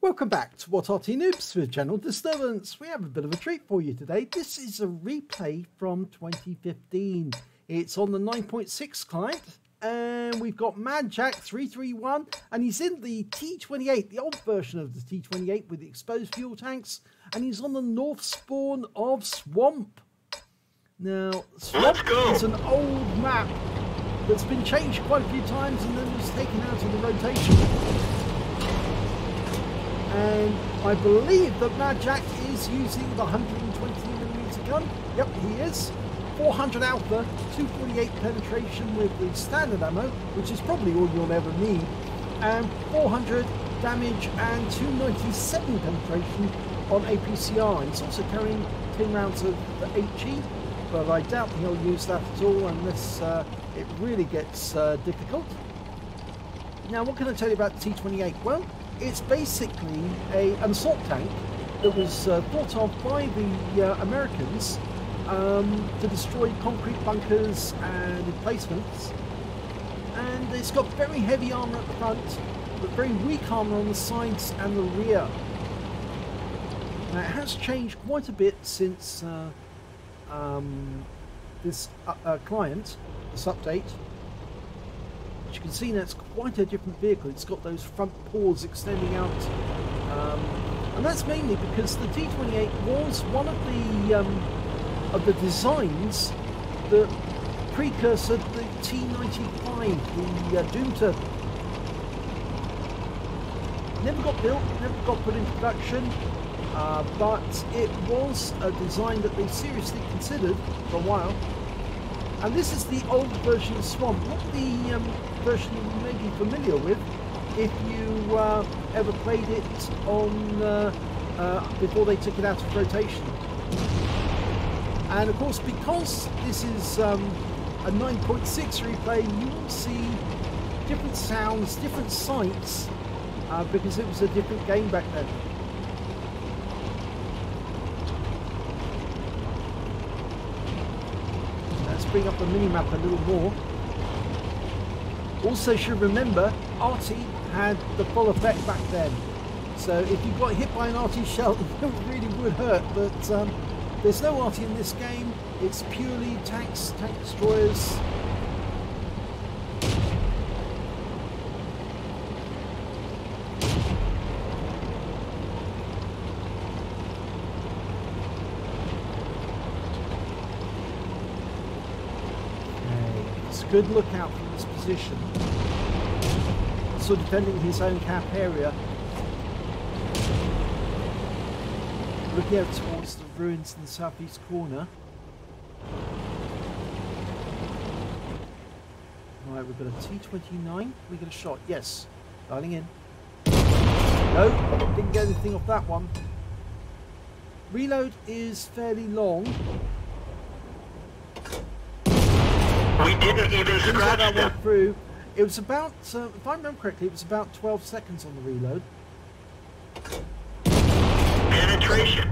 Welcome back to What Arty Noobs with General Disturbance. We have a bit of a treat for you today. This is a replay from 2015. It's on the 9.6 client, and we've got Mad Jack 331, and he's in the T28, the old version of the T28 with the exposed fuel tanks, and he's on the north spawn of Swamp. Now, Swamp is an old map that's been changed quite a few times and then was taken out of the rotation. And I believe that Mad Jack is using the 120mm gun. Yep, he is. 400 alpha, 248 penetration with the standard ammo, which is probably all you'll ever need, and 400 damage and 297 penetration on APCR. And he's also carrying 10 rounds of the HE, but I doubt he'll use that at all unless it really gets difficult. Now, what can I tell you about the T28? Well, it's basically an assault tank that was thought of by the Americans to destroy concrete bunkers and emplacements. And it's got very heavy armour at the front, but very weak armour on the sides and the rear. Now, it has changed quite a bit since this client, this update. As you can see now, it's quite a different vehicle. It's got those front paws extending out, and that's mainly because the T28 was one of the designs that precursor the T95, the Doom Turtle. Never got built, never got put into production, but it was a design that they seriously considered for a while. And this is the old version of Swamp, not the version you may be familiar with if you ever played it on before they took it out of rotation. And of course, because this is a 9.6 replay, you will see different sounds, different sights, because it was a different game back then. Let's bring up the mini-map a little more. Also should remember, Arty had the full effect back then. So if you got hit by an Arty shell, it really would hurt, but there's no Arty in this game. It's purely tanks, tank destroyers. Good lookout from this position. Also defending his own cap area. Looking out towards the ruins in the southeast corner. Right, we've got a T29. We get a shot. Yes. Dialing in. No, didn't get anything off that one. Reload is fairly long. We didn't even scratch them. Through. It was about, if I remember correctly, it was about 12 seconds on the reload. Penetration.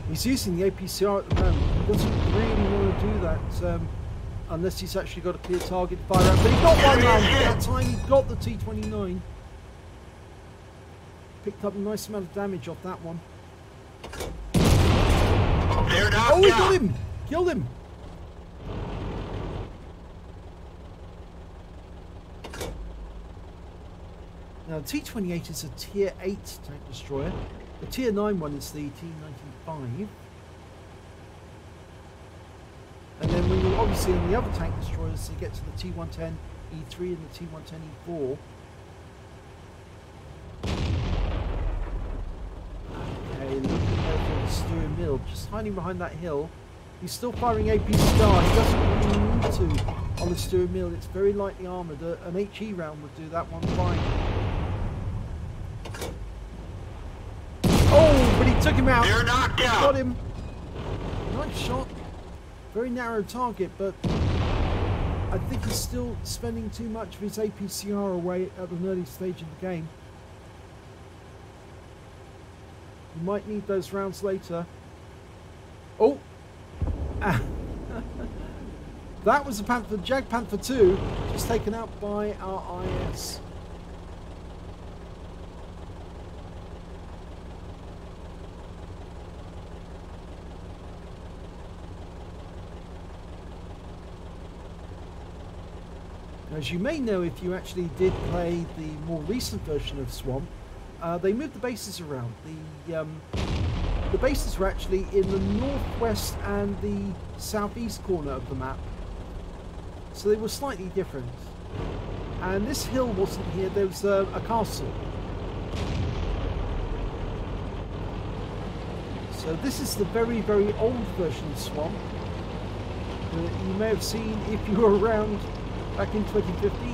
He's using the APCR at the moment. He doesn't really want to do that unless he's actually got a clear target to fire at. But he got one round that time. He got the T29. Picked up a nice amount of damage off that one. Oh, he got him! Killed him! Now, the T28 is a Tier 8 tank destroyer. The Tier 9 one is the T95. And then when you're obviously in the other tank destroyers, you get to the T110 E3 and the T110 E4. Okay, looking over the steering mill, just hiding behind that hill. He's still firing APCR. He doesn't really need to on the steering mill. It's very lightly armoured. An HE round would do that one fine. Oh, but he took him out. They're knocked out. Got him. Nice shot. Very narrow target, but I think he's still spending too much of his APCR away at an early stage in the game. You might need those rounds later. Oh! That was a Panther, Jag Panther 2, just taken out by our IS. As you may know, if you actually did play the more recent version of Swamp, they moved the bases around. The bases were actually in the northwest and the southeast corner of the map, so they were slightly different. And this hill wasn't here, there was a castle. So this is the very, very old version of Swamp that you may have seen if you were around back in 2015.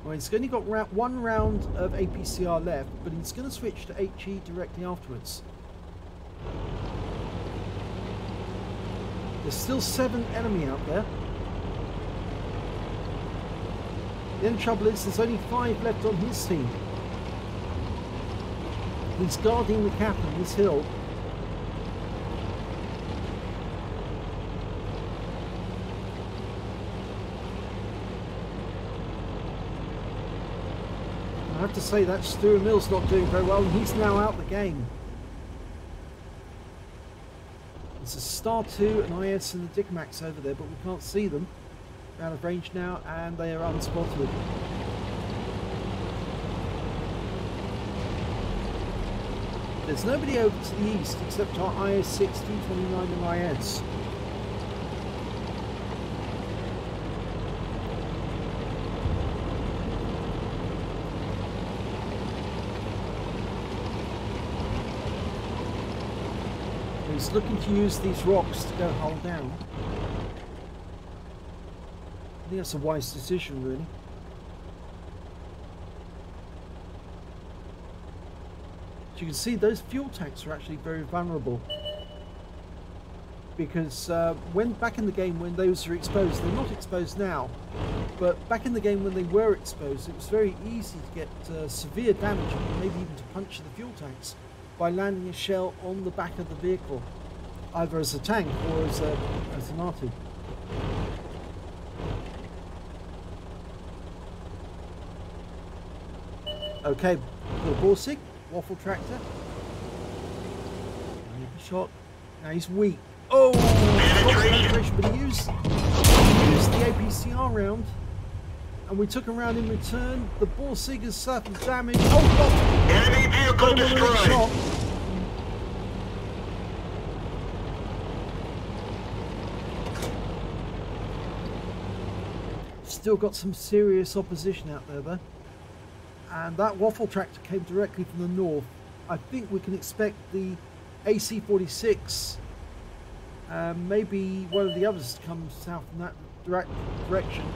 Well, he's only got one round of APCR left, but he's going to switch to HE directly afterwards. There's still 7 enemy out there. The only trouble is there's only 5 left on his team. He's guarding the cap on this hill. I have to say that Stuart Mill's not doing very well, and he's now out the game. There's a Star 2, an IS and a Dicamax over there, but we can't see them. They're out of range now, and they are unspotted. There's nobody over to the east except our IS-6, T29 and IS. He's looking to use these rocks to go hull down. I think that's a wise decision, really. As you can see, those fuel tanks are actually very vulnerable. Because back in the game when those were exposed, they're not exposed now, but back in the game when they were exposed, it was very easy to get severe damage, and maybe even to puncture the fuel tanks, by landing a shell on the back of the vehicle, either as a tank or as an Arty. Okay, the Borsig, waffle tractor. Shot. Now he's weak. Oh, penetration, but he used the APCR round, and we took a round in return. The Borsig has suffered damage. Oh God! Enemy vehicle destroyed. Still got some serious opposition out there though. And that waffle tractor came directly from the north. I think we can expect the AC-46, maybe one of the others to come south in that direction.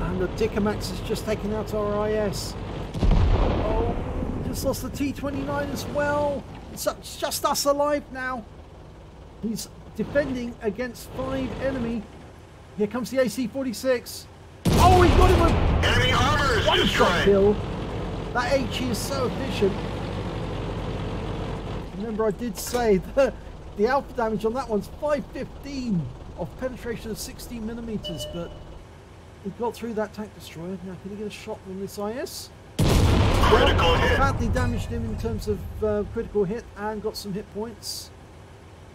And the Dicamax has just taken out our IS. Oh, we just lost the T29 as well. It's just us alive now. He's defending against 5 enemy. Here comes the AC-46. Oh, he got him with enemy armor is one-shot kill. That HE is so efficient. Remember, I did say that the alpha damage on that one's 515 of penetration of 16mm, but he got through that tank destroyer. Now, can he get a shot on this IS? Critical hit. Badly damaged him in terms of critical hit and got some hit points.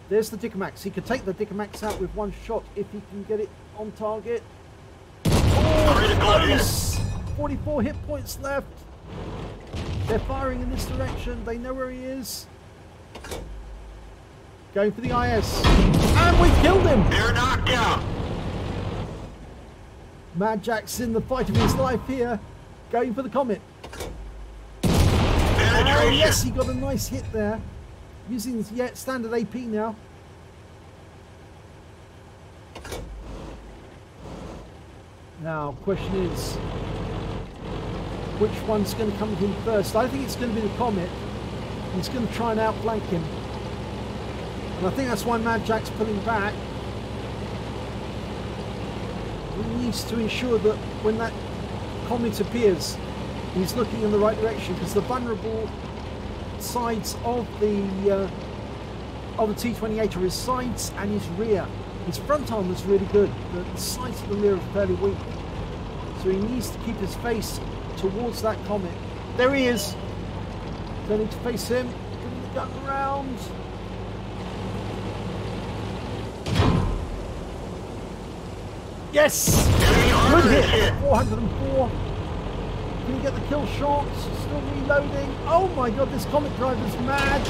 There's the Dicamax. He could take the Dicamax out with one shot if he can get it on target. Oh, close! 44 hit points left. They're firing in this direction. They know where he is. Going for the IS. And we killed him! They're knocked out. Mad Jack's in the fight of his life here. Going for the Comet. Penetration. Oh, yes, he got a nice hit there. using yet standard AP now. Now, question is, which one's going to come with him first? I think it's going to be the Comet. He's going to try and outflank him. And I think that's why Mad Jack's pulling back. He needs to ensure that when that Comet appears, he's looking in the right direction, because the vulnerable sides of the T28 are his sides and his rear. His front arm is really good, but the sides of the rear are fairly weak. So he needs to keep his face towards that Comet. There he is. Turning to face him. Bring the gun around. Yes! Good hit. 404. Can he get the kill shot? Still reloading. Oh my god, this Comet driver's mad.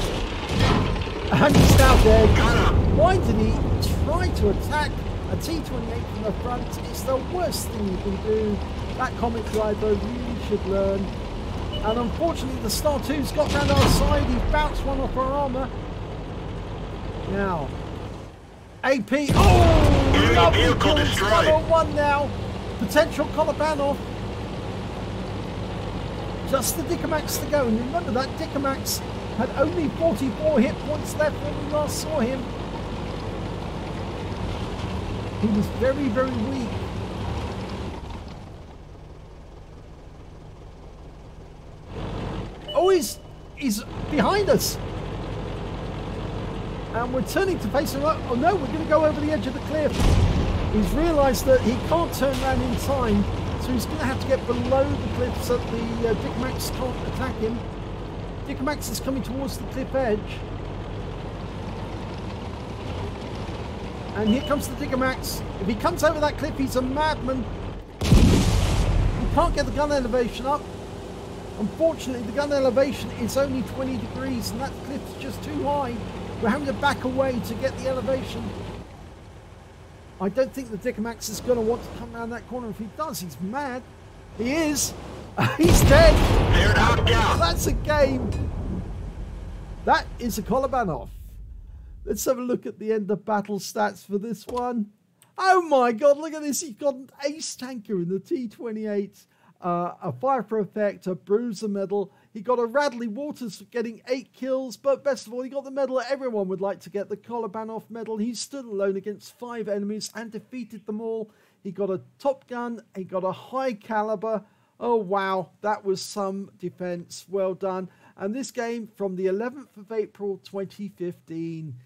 And he's now dead. Why did he try to attack a T28 from the front? It's the worst thing you can do. That Comet driver really should learn. And unfortunately, the Star 2's got round our side. He bounced one off our armour. Now, AP. Oh, lovely kills. 1-on-1 now. Potential Kolobanov. Just the Dickomax to go. And remember that Dickomax had only 44 hit points left when we last saw him. He was very, very weak. Oh, he's behind us. And we're turning to face him up. Oh no, we're going to go over the edge of the cliff. He's realised that he can't turn around in time, so he's going to have to get below the cliff so that the Dickomax can't attack him. Dickomax is coming towards the cliff edge. And here comes the Dickomax. If he comes over that cliff, he's a madman. He can't get the gun elevation up. Unfortunately, the gun elevation is only 20 degrees and that cliff's just too high. We're having to back away to get the elevation. I don't think the Dickomax is going to want to come around that corner. If he does, he's mad. He is. He's dead. That's a game. That is a Kolobanov. Let's have a look at the end of battle stats for this one. Oh my god, look at this. He's got an ace tanker in the T28. A fire for effect, a bruiser medal. He got a Radley Walters for getting 8 kills, but best of all, he got the medal that everyone would like to get, the Kolobanov Medal. He stood alone against 5 enemies and defeated them all. He got a Top Gun, he got a high caliber. Oh wow, that was some defense. Well done. And this game from the 11th of April 2015.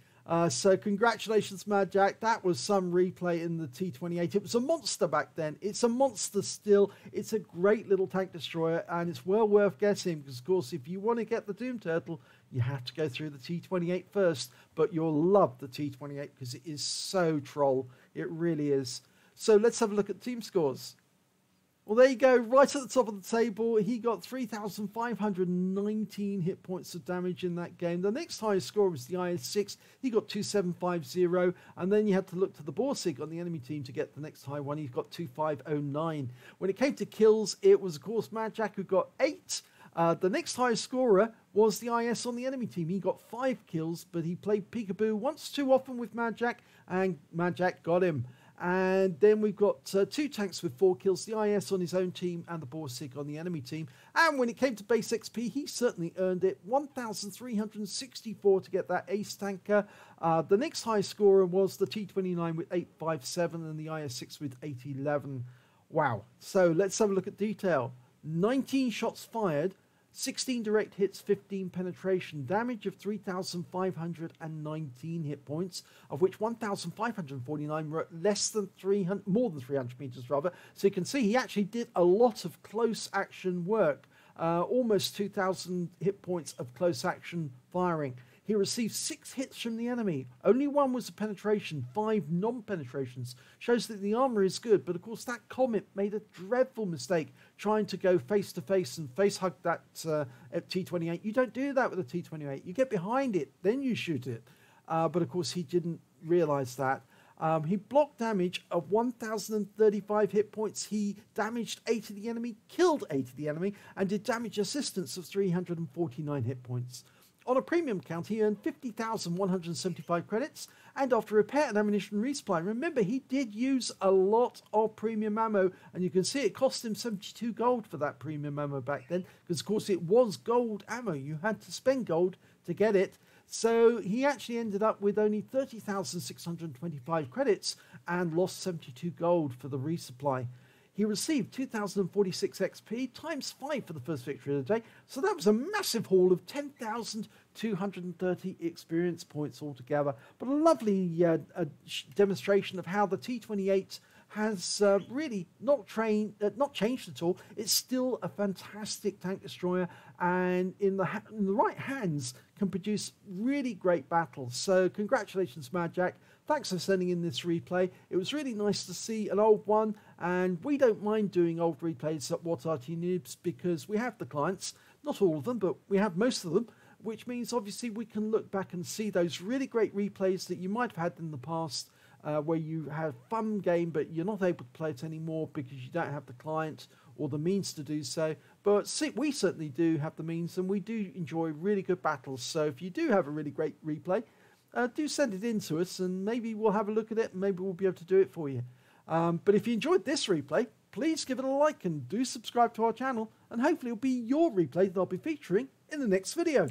So congratulations, Mad Jack. That was some replay in the T28. It was a monster back then. It's a monster still. It's a great little tank destroyer, and it's well worth getting because, of course, if you want to get the Doom Turtle, you have to go through the T28 first. But you'll love the T28 because it is so troll. It really is. So let's have a look at team scores. Well, there you go, right at the top of the table. He got 3,519 hit points of damage in that game. The next highest score was the IS-6. He got 2,750. And then you had to look to the Borsig on the enemy team to get the next high one. He got 2,509. When it came to kills, it was, of course, Mad Jack who got 8. The next highest scorer was the IS on the enemy team. He got 5 kills, but he played peekaboo once too often with Mad Jack, and Mad Jack got him. And then we've got 2 tanks with 4 kills, the IS on his own team and the Borsig on the enemy team. And when it came to base XP, he certainly earned it. 1,364 to get that ace tanker. The next high scorer was the T29 with 857 and the IS-6 with 811. Wow. So let's have a look at detail. 19 shots fired, 16 direct hits, 15 penetration, damage of 3,519 hit points, of which 1,549 were at more than 300 meters rather. So you can see he actually did a lot of close action work, almost 2,000 hit points of close action firing. He received 6 hits from the enemy. Only 1 was a penetration, 5 non-penetrations. Shows that the armor is good, but of course that Comet made a dreadful mistake trying to go face-to-face and face-hug that T28. You don't do that with a T28. You get behind it, then you shoot it. But of course he didn't realise that. He blocked damage of 1,035 hit points. He damaged 8 of the enemy, killed 8 of the enemy, and did damage assistance of 349 hit points. On a premium account, he earned 50,175 credits, and after repair and ammunition resupply, remember he did use a lot of premium ammo, and you can see it cost him 72 gold for that premium ammo back then, because of course it was gold ammo. You had to spend gold to get it. So he actually ended up with only 30,625 credits and lost 72 gold for the resupply. He received 2,046 XP times 5 for the first victory of the day. So that was a massive haul of 10,230 experience points altogether. But a lovely demonstration of how the T28 has really not changed at all. It's still a fantastic tank destroyer, and in the right hands can produce really great battles. So congratulations, Mad Jack. Thanks for sending in this replay. It was really nice to see an old one, and we don't mind doing old replays at What Arty Noobs because we have the clients, not all of them, but we have most of them, which means obviously we can look back and see those really great replays that you might have had in the past, where you have a fun game but you're not able to play it anymore because you don't have the client or the means to do so. But see, we certainly do have the means, and we do enjoy really good battles. So if you do have a really great replay, do send it in to us, and maybe we'll have a look at it, and maybe we'll be able to do it for you. But if you enjoyed this replay, please give it a like and do subscribe to our channel, and hopefully it'll be your replay that I'll be featuring in the next video.